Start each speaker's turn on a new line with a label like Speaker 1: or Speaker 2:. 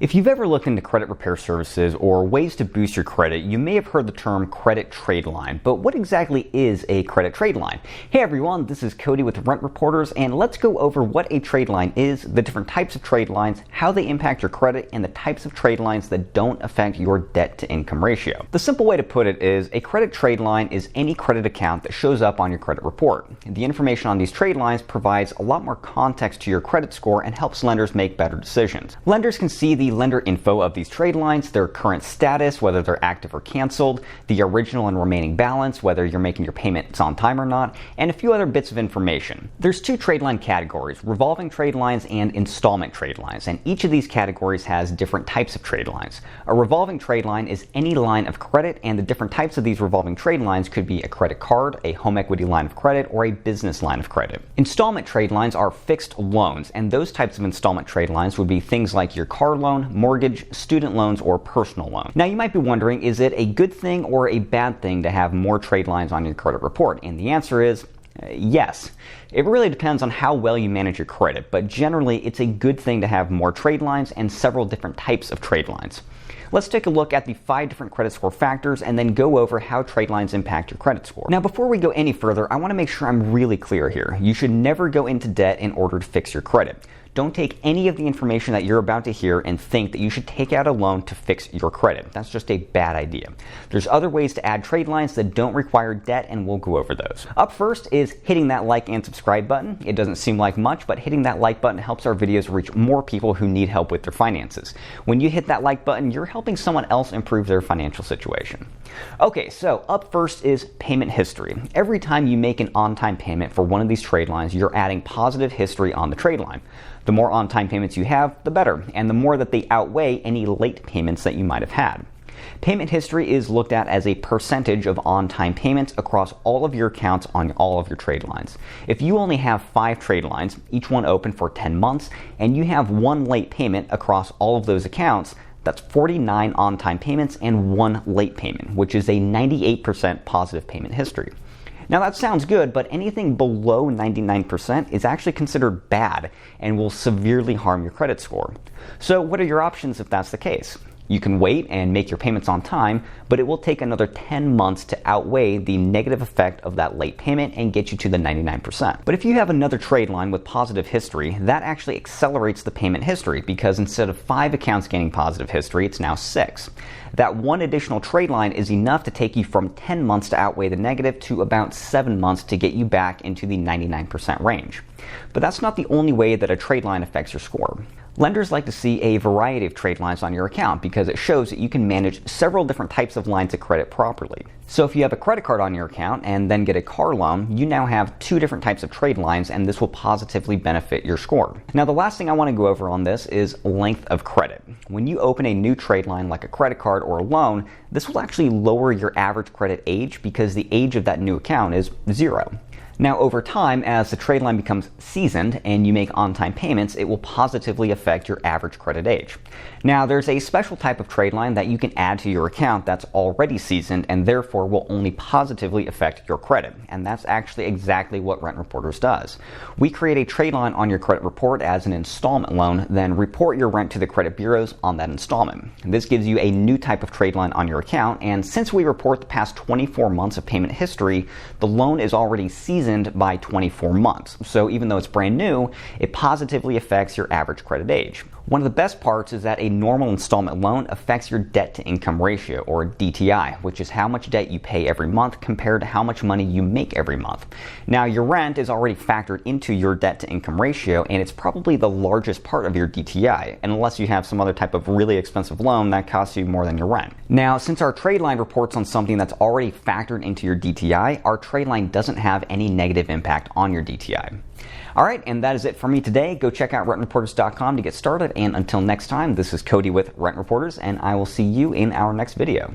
Speaker 1: If you've ever looked into credit repair services or ways to boost your credit, you may have heard the term credit trade line. But what exactly is a credit trade line? Hey everyone, this is Cody with Rent Reporters, and let's go over what a trade line is, the different types of trade lines, how they impact your credit, and the types of trade lines that don't affect your debt to income ratio. The simple way to put it is a credit trade line is any credit account that shows up on your credit report. The information on these trade lines provides a lot more context to your credit score and helps lenders make better decisions. Lenders can see the lender info of these trade lines, their current status, whether they're active or canceled, the original and remaining balance, whether you're making your payments on time or not, and a few other bits of information. There's two trade line categories, revolving trade lines and installment trade lines, and each of these categories has different types of trade lines. A revolving trade line is any line of credit, and the different types of these revolving trade lines could be a credit card, a home equity line of credit, or a business line of credit. Installment trade lines are fixed loans, and those types of installment trade lines would be things like your car loan, mortgage, student loans, or personal loan. Now you might be wondering, is it a good thing or a bad thing to have more trade lines on your credit report? And the answer is yes. It really depends on how well you manage your credit, but generally it's a good thing to have more trade lines and several different types of trade lines. Let's take a look at the 5 different credit score factors and then go over how trade lines impact your credit score. Now, before we go any further, I want to make sure I'm really clear here. You should never go into debt in order to fix your credit. Don't take any of the information that you're about to hear and think that you should take out a loan to fix your credit. That's just a bad idea. There's other ways to add trade lines that don't require debt, and we'll go over those. Up first is hitting that like and subscribe button. It doesn't seem like much, but hitting that like button helps our videos reach more people who need help with their finances. When you hit that like button, you're helping someone else improve their financial situation. Okay, so up first is payment history. Every time you make an on-time payment for one of these trade lines, you're adding positive history on the trade line. The more on-time payments you have, the better, and the more that they outweigh any late payments that you might have had. Payment history is looked at as a percentage of on-time payments across all of your accounts on all of your trade lines. If you only have 5 trade lines, each one open for 10 months, and you have 1 late payment across all of those accounts, that's 49 on-time payments and 1 late payment, which is a 98% positive payment history. Now that sounds good, but anything below 99% is actually considered bad and will severely harm your credit score. So what are your options if that's the case? You can wait and make your payments on time, but it will take another 10 months to outweigh the negative effect of that late payment and get you to the 99%. But if you have another trade line with positive history, that actually accelerates the payment history because instead of 5 accounts gaining positive history, it's now 6. That one additional trade line is enough to take you from 10 months to outweigh the negative to about 7 months to get you back into the 99% range. But that's not the only way that a trade line affects your score. Lenders like to see a variety of trade lines on your account because it shows that you can manage several different types of lines of credit properly. So if you have a credit card on your account and then get a car loan, you now have 2 different types of trade lines, and this will positively benefit your score. Now the last thing I want to go over on this is length of credit. When you open a new trade line like a credit card or a loan, this will actually lower your average credit age because the age of that new account is 0. Now, over time, as the trade line becomes seasoned and you make on-time payments, it will positively affect your average credit age. Now, there's a special type of trade line that you can add to your account that's already seasoned and therefore will only positively affect your credit. And that's actually exactly what Rent Reporters does. We create a trade line on your credit report as an installment loan, then report your rent to the credit bureaus on that installment. This gives you a new type of trade line on your account, and since we report the past 24 months of payment history, the loan is already seasoned by 24 months. So even though it's brand new, it positively affects your average credit age. One of the best parts is that a normal installment loan affects your debt to income ratio, or DTI, which is how much debt you pay every month compared to how much money you make every month. Now, your rent is already factored into your debt to income ratio, and it's probably the largest part of your DTI, unless you have some other type of really expensive loan that costs you more than your rent. Now, since our trade line reports on something that's already factored into your DTI, our trade line doesn't have any negative impact on your DTI. All right, and that is it for me today. Go check out RentReporters.com to get started. And until next time, this is Cody with Rent Reporters, and I will see you in our next video.